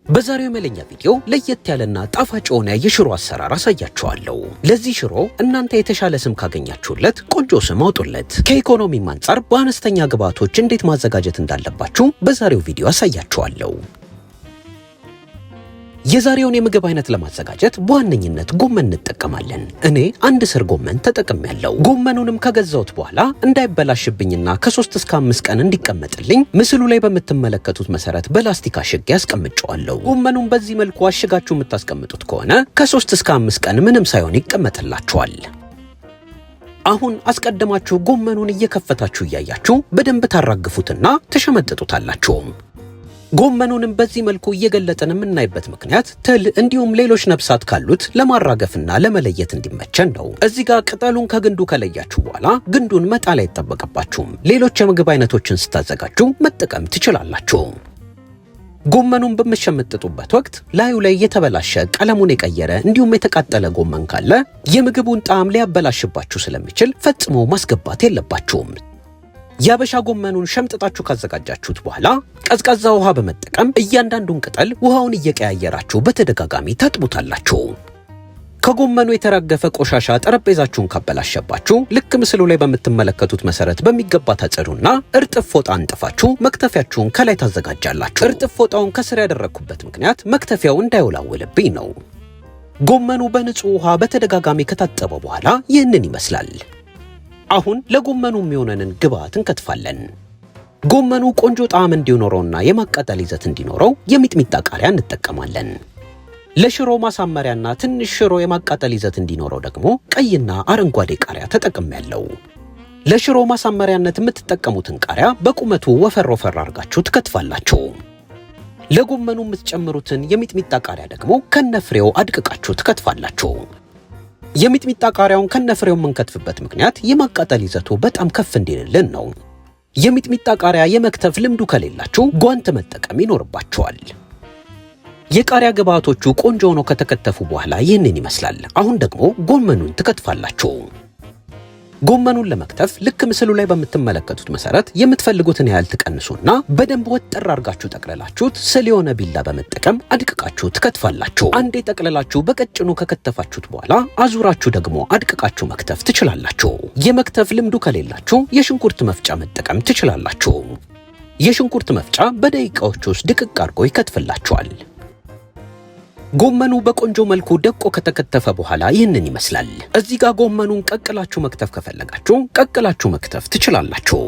በዛሬው የመለኛ ቪዲዮ ለየት ያለና ጣፋጭ የሆነ የሽሮ አሰራር አሳያችኋለሁ። ለዚህ ሽሮ እናንተ የተሻለ ስም ካገኛችሁለት ቆንጆ ስም አውጡለት። ከኢኮኖሚም አንፃር በአነስተኛ ግብአቶች እንዴት ማዘጋጀት እንዳለባችሁ በዛሬው ቪዲዮ አሳያችኋለሁ። የዛሬውን የምግብ አይነት ለማዘጋጀት በዋነኝነት ጎመን እንጠቀማለን። እኔ አንድ ስር ጎመን ተጠቅሜያለሁ። ጎመኑንም ከገዛሁት በኋላ እንዳይበላሽብኝና ከ3 እስከ 5 ቀን እንዲቀመጥልኝ ምስሉ ላይ በምትመለከቱት መሰረት በላስቲክ አሽጌ አስቀምጬዋለሁ። ጎመኑን በዚህ መልኩ አሽጋችሁ የምታስቀምጡት ከሆነ ከ3 እስከ 5 ቀን ምንም ሳይሆን ይቀመጥላችኋል። አሁን አስቀድማችሁ ጎመኑን እየከፈታችሁ እያያችሁ በደንብ ታራግፉትና ተሸመጥጡታላችሁ። ጎመኑንም በዚህ መልኩ እየገለጠን የምናይበት ምክንያት ትል እንዲሁም ሌሎች ነፍሳት ካሉት ለማራገፍና ለመለየት እንዲመቸን ነው። እዚህ ጋር ቅጠሉን ከግንዱ ከለያችሁ በኋላ ግንዱን መጣል አይጠበቅባችሁም። ሌሎች የምግብ አይነቶችን ስታዘጋጁ መጠቀም ትችላላችሁ። ጎመኑን በምትሸመጥጡበት ወቅት ላዩ ላይ የተበላሸ ቀለሙን የቀየረ እንዲሁም የተቃጠለ ጎመን ካለ የምግቡን ጣዕም ሊያበላሽባችሁ ስለሚችል ፈጽሞ ማስገባት የለባችሁም። ያበሻ ጎመኑን ሸምጥጣችሁ ካዘጋጃችሁት በኋላ ቀዝቃዛ ውሃ በመጠቀም እያንዳንዱን ቅጠል ውሃውን እየቀያየራችሁ በተደጋጋሚ ታጥቡታላችሁ። ከጎመኑ የተራገፈ ቆሻሻ ጠረጴዛችሁን ካበላሸባችሁ ልክ ምስሉ ላይ በምትመለከቱት መሰረት በሚገባ ታጸዱና እርጥብ ፎጣ አንጥፋችሁ መክተፊያችሁን ከላይ ታዘጋጃላችሁ። እርጥብ ፎጣውን ከስር ያደረኩበት ምክንያት መክተፊያው እንዳይወላወልብኝ ነው። ጎመኑ በንጹህ ውሃ በተደጋጋሚ ከታጠበ በኋላ ይህንን ይመስላል። አሁን ለጎመኑ የሚሆነንን ግብአት እንከትፋለን። ጎመኑ ቆንጆ ጣዕም እንዲኖረውና የማቃጠል ይዘት እንዲኖረው የሚጥሚጣ ቃሪያ እንጠቀማለን። ለሽሮ ማሳመሪያና ትንሽ ሽሮ የማቃጠል ይዘት እንዲኖረው ደግሞ ቀይና አረንጓዴ ቃሪያ ተጠቅሜያለሁ። ለሽሮ ማሳመሪያነት የምትጠቀሙትን ቃሪያ በቁመቱ ወፈር ወፈር አድርጋችሁ ትከትፋላችሁ። ለጎመኑ የምትጨምሩትን የሚጥሚጣ ቃሪያ ደግሞ ከነፍሬው አድቅቃችሁ ትከትፋላችሁ። የሚጥሚጣ ቃሪያውን ከነፍሬው የምንከትፍበት ምክንያት የማቃጠል ይዘቱ በጣም ከፍ እንዲልልን ነው። የሚጥሚጣ ቃሪያ የመክተፍ ልምዱ ከሌላችሁ ጓንት መጠቀም ይኖርባችኋል። የቃሪያ ግብአቶቹ ቆንጆ ሆነው ከተከተፉ በኋላ ይህንን ይመስላል። አሁን ደግሞ ጎመኑን ትከትፋላችሁ። ጎመኑን ለመክተፍ ልክ ምስሉ ላይ በምትመለከቱት መሰረት የምትፈልጉትን ያህል ትቀንሱና በደንብ ወጥር አድርጋችሁ ጠቅለላችሁት ስል የሆነ ቢላ በመጠቀም አድቅቃችሁ ትከትፋላችሁ። አንዴ ጠቅለላችሁ በቀጭኑ ከከተፋችሁት በኋላ አዙራችሁ ደግሞ አድቅቃችሁ መክተፍ ትችላላችሁ። የመክተፍ ልምዱ ከሌላችሁ የሽንኩርት መፍጫ መጠቀም ትችላላችሁ። የሽንኩርት መፍጫ በደቂቃዎች ውስጥ ድቅቅ አድርጎ ይከትፍላችኋል። ጎመኑ በቆንጆ መልኩ ደቆ ከተከተፈ በኋላ ይህንን ይመስላል። እዚህ ጋር ጎመኑን ቀቅላችሁ መክተፍ ከፈለጋችሁ ቀቅላችሁ መክተፍ ትችላላችሁ።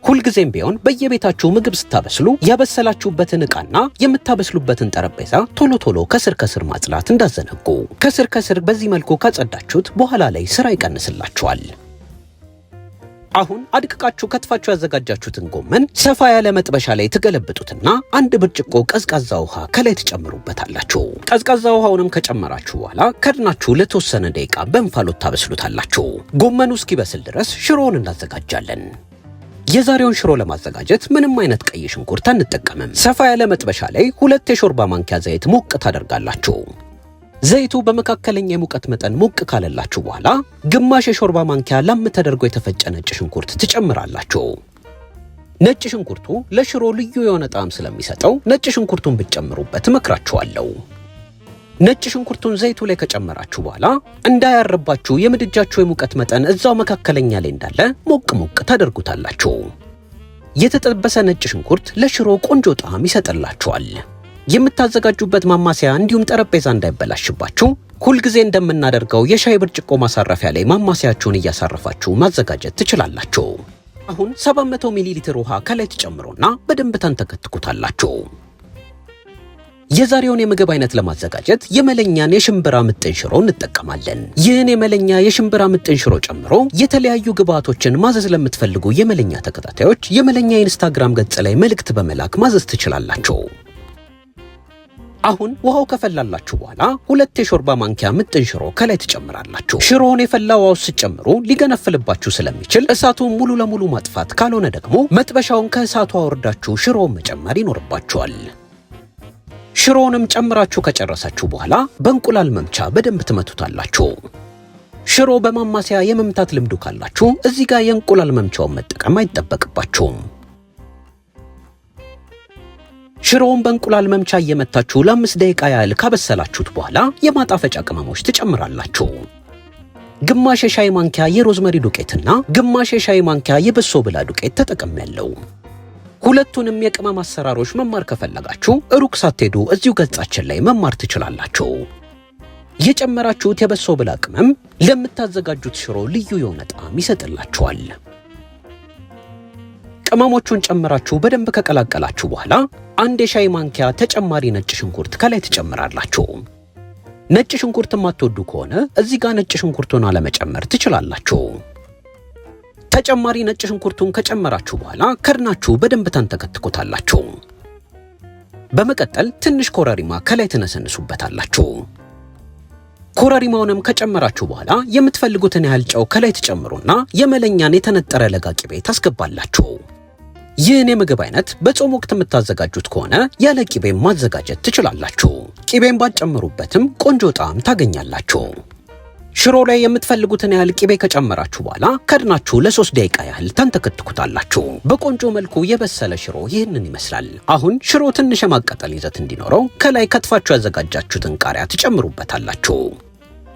ሁልጊዜም ቢሆን በየቤታችሁ ምግብ ስታበስሉ ያበሰላችሁበትን ዕቃና የምታበስሉበትን ጠረጴዛ ቶሎ ቶሎ ከስር ማጽዳት እንዳዘነጉ። ከስር በዚህ መልኩ ካጸዳችሁት በኋላ ላይ ስራ ይቀንስላችኋል። አሁን አድቅቃችሁ ከትፋችሁ ያዘጋጃችሁትን ጎመን ሰፋ ያለ መጥበሻ ላይ ትገለብጡትና 1 ብርጭቆ ቀዝቃዛ ውሃ ከላይ ትጨምሩበታላችሁ። ቀዝቃዛ ውሃውንም ከጨመራችሁ በኋላ ከድናችሁ ለተወሰነ ደቂቃ በእንፋሎት ታበስሉታላችሁ። ጎመኑ እስኪበስል ድረስ ሽሮውን እናዘጋጃለን። የዛሬውን ሽሮ ለማዘጋጀት ምንም አይነት ቀይ ሽንኩርት አንጠቀምም። ሰፋ ያለ መጥበሻ ላይ 2 የሾርባ ማንኪያ ዘይት ሞቅ ታደርጋላችሁ። ዘይቱ በመካከለኛ የሙቀት መጠን ሞቅ ካለላችሁ በኋላ ግማሽ የሾርባ ማንኪያ ላም ተደርጎ የተፈጨ ነጭ ሽንኩርት ትጨምራላችሁ። ነጭ ሽንኩርቱ ለሽሮ ልዩ የሆነ ጣዕም ስለሚሰጠው ነጭ ሽንኩርቱን ብትጨምሩበት እመክራችኋለሁ። ነጭ ሽንኩርቱን ዘይቱ ላይ ከጨመራችሁ በኋላ እንዳያረባችሁ የምድጃችሁ የሙቀት መጠን እዛው መካከለኛ ላይ እንዳለ ሞቅ ታደርጉታላችሁ። የተጠበሰ ነጭ ሽንኩርት ለሽሮ ቆንጆ ጣዕም ይሰጥላችኋል። የምታዘጋጁበት ማማሰያ እንዲሁም ጠረጴዛ እንዳይበላሽባችሁ ሁልጊዜ እንደምናደርገው የሻይ ብርጭቆ ማሳረፊያ ላይ ማማሰያችሁን እያሳረፋችሁ ማዘጋጀት ትችላላችሁ። አሁን 700 ሚሊ ሊትር ውሃ ከላይ ተጨምሮና በደንብ ታንተከትኩታላችሁ። የዛሬውን የምግብ አይነት ለማዘጋጀት የመለኛን የሽምብራ ምጥን ሽሮ እንጠቀማለን። ይህን የመለኛ የሽምብራ ምጥን ሽሮ ጨምሮ የተለያዩ ግብአቶችን ማዘዝ ለምትፈልጉ የመለኛ ተከታታዮች የመለኛ ኢንስታግራም ገጽ ላይ መልእክት በመላክ ማዘዝ ትችላላችሁ። አሁን ውሃው ከፈላላችሁ በኋላ 2 የሾርባ ማንኪያ ምጥን ሽሮ ከላይ ትጨምራላችሁ። ሽሮውን የፈላ ውሃው ስትጨምሩ ሊገነፍልባችሁ ስለሚችል እሳቱን ሙሉ ለሙሉ ማጥፋት ካልሆነ ደግሞ መጥበሻውን ከእሳቱ አወርዳችሁ ሽሮውን መጨመር ይኖርባችኋል። ሽሮውንም ጨምራችሁ ከጨረሳችሁ በኋላ በእንቁላል መምቻ በደንብ ትመቱታላችሁ። ሽሮ በማማሰያ የመምታት ልምዱ ካላችሁ እዚህ ጋር የእንቁላል መምቻውን መጠቀም አይጠበቅባችሁም። ሽሮውን በእንቁላል መምቻ እየመታችሁ ለ5 ደቂቃ ያህል ካበሰላችሁት በኋላ የማጣፈጫ ቅመሞች ትጨምራላችሁ። ግማሽ የሻይ ማንኪያ የሮዝመሪ ዱቄትና ግማሽ የሻይ ማንኪያ የበሶ ብላ ዱቄት ተጠቅሜያለሁ። ሁለቱንም የቅመም አሰራሮች መማር ከፈለጋችሁ ሩቅ ሳትሄዱ እዚሁ ገጻችን ላይ መማር ትችላላችሁ። የጨመራችሁት የበሶ ብላ ቅመም ለምታዘጋጁት ሽሮ ልዩ የሆነ ጣዕም ይሰጥላችኋል። ቅመሞቹን ጨምራችሁ በደንብ ከቀላቀላችሁ በኋላ 1 የሻይ ማንኪያ ተጨማሪ ነጭ ሽንኩርት ከላይ ትጨምራላችሁ። ነጭ ሽንኩርት የማትወዱ ከሆነ እዚህ ጋር ነጭ ሽንኩርቱን አለመጨመር ትችላላችሁ። ተጨማሪ ነጭ ሽንኩርቱን ከጨመራችሁ በኋላ ከድናችሁ በደንብ ታንተከትኩታላችሁ። በመቀጠል ትንሽ ኮረሪማ ከላይ ትነሰንሱበታላችሁ። ኮረሪማውንም ከጨመራችሁ በኋላ የምትፈልጉትን ያህል ጨው ከላይ ትጨምሩና የመለኛን የተነጠረ ለጋ ቅቤ ታስገባላችሁ። ይህን የምግብ አይነት በጾም ወቅት የምታዘጋጁት ከሆነ ያለ ቅቤም ማዘጋጀት ትችላላችሁ። ቅቤን ባትጨምሩበትም ቆንጆ ጣዕም ታገኛላችሁ። ሽሮ ላይ የምትፈልጉትን ያህል ቅቤ ከጨመራችሁ በኋላ ከድናችሁ ለ3 ደቂቃ ያህል ታንተከትኩታላችሁ። በቆንጆ መልኩ የበሰለ ሽሮ ይህንን ይመስላል። አሁን ሽሮ ትንሽ የማቃጠል ይዘት እንዲኖረው ከላይ ከትፋችሁ ያዘጋጃችሁትን ቃሪያ ትጨምሩበታላችሁ።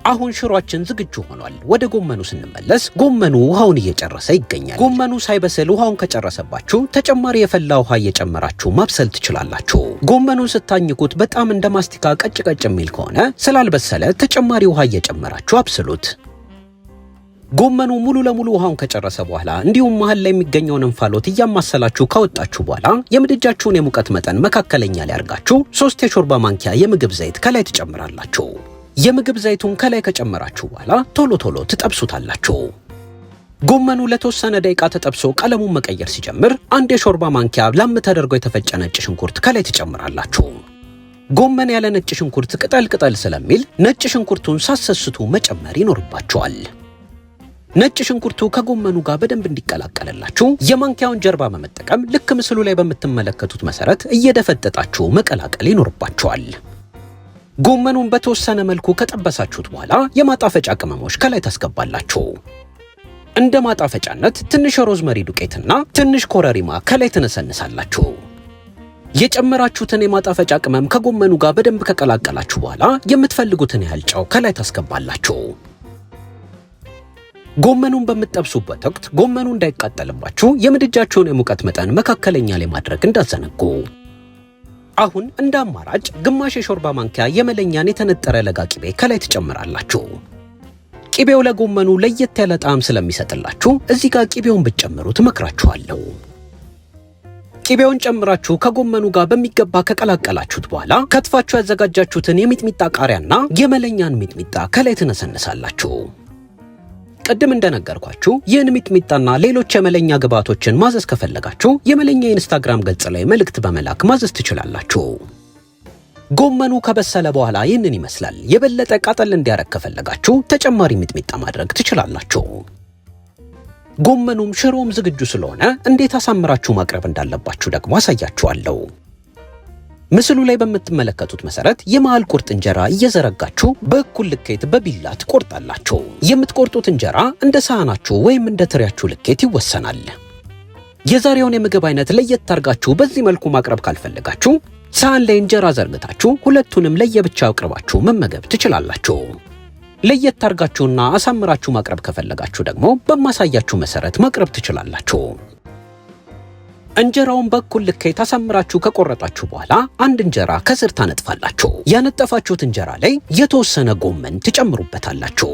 አሁን ሽሮአችን ዝግጁ ሆኗል። ወደ ጎመኑ ስንመለስ ጎመኑ ውሃውን እየጨረሰ ይገኛል። ጎመኑ ሳይበስል ውሃውን ከጨረሰባችሁ ተጨማሪ የፈላ ውሃ እየጨመራችሁ ማብሰል ትችላላችሁ። ጎመኑን ስታኝኩት በጣም እንደ ማስቲካ ቀጭ የሚል ከሆነ ስላልበሰለ ተጨማሪ ውሃ እየጨመራችሁ አብስሉት። ጎመኑ ሙሉ ለሙሉ ውሃውን ከጨረሰ በኋላ እንዲሁም መሃል ላይ የሚገኘውን እንፋሎት እያማሰላችሁ ካወጣችሁ በኋላ የምድጃችሁን የሙቀት መጠን መካከለኛ ላይ አድርጋችሁ 3 የሾርባ ማንኪያ የምግብ ዘይት ከላይ ትጨምራላችሁ። የምግብ ዘይቱን ከላይ ከጨመራችሁ በኋላ ቶሎ ቶሎ ትጠብሱታላችሁ። ጎመኑ ለተወሰነ ደቂቃ ተጠብሶ ቀለሙን መቀየር ሲጀምር 1 የሾርባ ማንኪያ ላም ተደርጎ የተፈጨ ነጭ ሽንኩርት ከላይ ትጨምራላችሁ። ጎመን ያለ ነጭ ሽንኩርት ቅጠል ስለሚል ነጭ ሽንኩርቱን ሳሰስቱ መጨመር ይኖርባችኋል። ነጭ ሽንኩርቱ ከጎመኑ ጋር በደንብ እንዲቀላቀልላችሁ የማንኪያውን ጀርባ በመጠቀም ልክ ምስሉ ላይ በምትመለከቱት መሰረት እየደፈጠጣችሁ መቀላቀል ይኖርባችኋል። ጎመኑን በተወሰነ መልኩ ከጠበሳችሁት በኋላ የማጣፈጫ ቅመሞች ከላይ ታስገባላችሁ። እንደ ማጣፈጫነት ትንሽ ሮዝመሪ ዱቄትና ትንሽ ኮረሪማ ከላይ ትነሰንሳላችሁ። የጨመራችሁትን የማጣፈጫ ቅመም ከጎመኑ ጋር በደንብ ከቀላቀላችሁ በኋላ የምትፈልጉትን ያህል ጨው ከላይ ታስገባላችሁ። ጎመኑን በምትጠብሱበት ወቅት ጎመኑ እንዳይቃጠልባችሁ የምድጃችሁን የሙቀት መጠን መካከለኛ ላይ ማድረግ እንዳትዘነጉ። አሁን እንደ አማራጭ ግማሽ የሾርባ ማንኪያ የመለኛን የተነጠረ ለጋ ቅቤ ከላይ ትጨምራላችሁ። ቅቤው ለጎመኑ ለየት ያለ ጣዕም ስለሚሰጥላችሁ እዚህ ጋር ቅቤውን ብትጨምሩ ትመክራችኋለሁ። ቅቤውን ጨምራችሁ ከጎመኑ ጋር በሚገባ ከቀላቀላችሁት በኋላ ከትፋችሁ ያዘጋጃችሁትን የሚጥሚጣ ቃሪያና የመለኛን ሚጥሚጣ ከላይ ትነሰንሳላችሁ። ቀደም እንደነገርኳችሁ ይህን ሚጥሚጣና ሌሎች የመለኛ ግብአቶችን ማዘዝ ከፈለጋችሁ የመለኛ ኢንስታግራም ገጽ ላይ መልእክት በመላክ ማዘዝ ትችላላችሁ። ጎመኑ ከበሰለ በኋላ ይህንን ይመስላል። የበለጠ ቃጠል እንዲያረግ ከፈለጋችሁ ተጨማሪ ሚጥሚጣ ማድረግ ትችላላችሁ። ጎመኑም ሽሮም ዝግጁ ስለሆነ እንዴት አሳምራችሁ ማቅረብ እንዳለባችሁ ደግሞ አሳያችኋለሁ። ምስሉ ላይ በምትመለከቱት መሰረት የመሃል ቁርጥ እንጀራ እየዘረጋችሁ በእኩል ልኬት በቢላ ትቆርጣላችሁ። የምትቆርጡት እንጀራ እንደ ሳህናችሁ ወይም እንደ ትሪያችሁ ልኬት ይወሰናል። የዛሬውን የምግብ አይነት ለየት አድርጋችሁ በዚህ መልኩ ማቅረብ ካልፈለጋችሁ ሳህን ላይ እንጀራ ዘርግታችሁ ሁለቱንም ለየብቻ አቅርባችሁ መመገብ ትችላላችሁ። ለየት አድርጋችሁና አሳምራችሁ ማቅረብ ከፈለጋችሁ ደግሞ በማሳያችሁ መሰረት ማቅረብ ትችላላችሁ። እንጀራውን በኩል ልኬት አሳምራችሁ ከቆረጣችሁ በኋላ አንድ እንጀራ ከስር ታነጥፋላችሁ። ያነጠፋችሁት እንጀራ ላይ የተወሰነ ጎመን ትጨምሩበታላችሁ።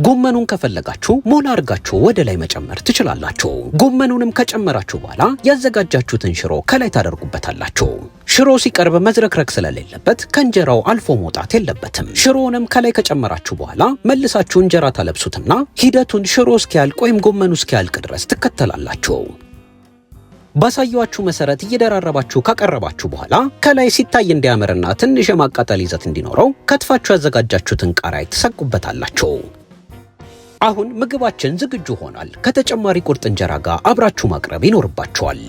ጎመኑን ከፈለጋችሁ ሞላ አድርጋችሁ ወደ ላይ መጨመር ትችላላችሁ። ጎመኑንም ከጨመራችሁ በኋላ ያዘጋጃችሁትን ሽሮ ከላይ ታደርጉበታላችሁ። ሽሮ ሲቀርብ መዝረክረክ ስለሌለበት ከእንጀራው አልፎ መውጣት የለበትም። ሽሮውንም ከላይ ከጨመራችሁ በኋላ መልሳችሁ እንጀራ ታለብሱትና ሂደቱን ሽሮ እስኪያልቅ ወይም ጎመኑ እስኪያልቅ ድረስ ትከተላላችሁ። ባሳያችሁ መሰረት እየደራረባችሁ ካቀረባችሁ በኋላ ከላይ ሲታይ እንዲያምርና ትንሽ የማቃጠል ይዘት እንዲኖረው ከትፋችሁ ያዘጋጃችሁትን ቃሪያ ትሰቁበታላችሁ። አሁን ምግባችን ዝግጁ ሆኗል። ከተጨማሪ ቁርጥ እንጀራ ጋር አብራችሁ ማቅረብ ይኖርባችኋል።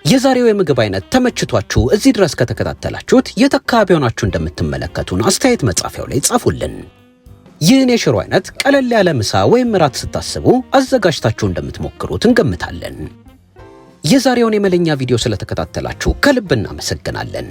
የዛሬው የምግብ አይነት ተመችቷችሁ እዚህ ድረስ ከተከታተላችሁት የት አካባቢ ሆናችሁ እንደምትመለከቱን አስተያየት መጻፊያው ላይ ጻፉልን። ይህን የሽሮ አይነት ቀለል ያለ ምሳ ወይም እራት ስታስቡ አዘጋጅታችሁ እንደምትሞክሩት እንገምታለን። የዛሬውን የመለኛ ቪዲዮ ስለተከታተላችሁ ከልብ እናመሰግናለን።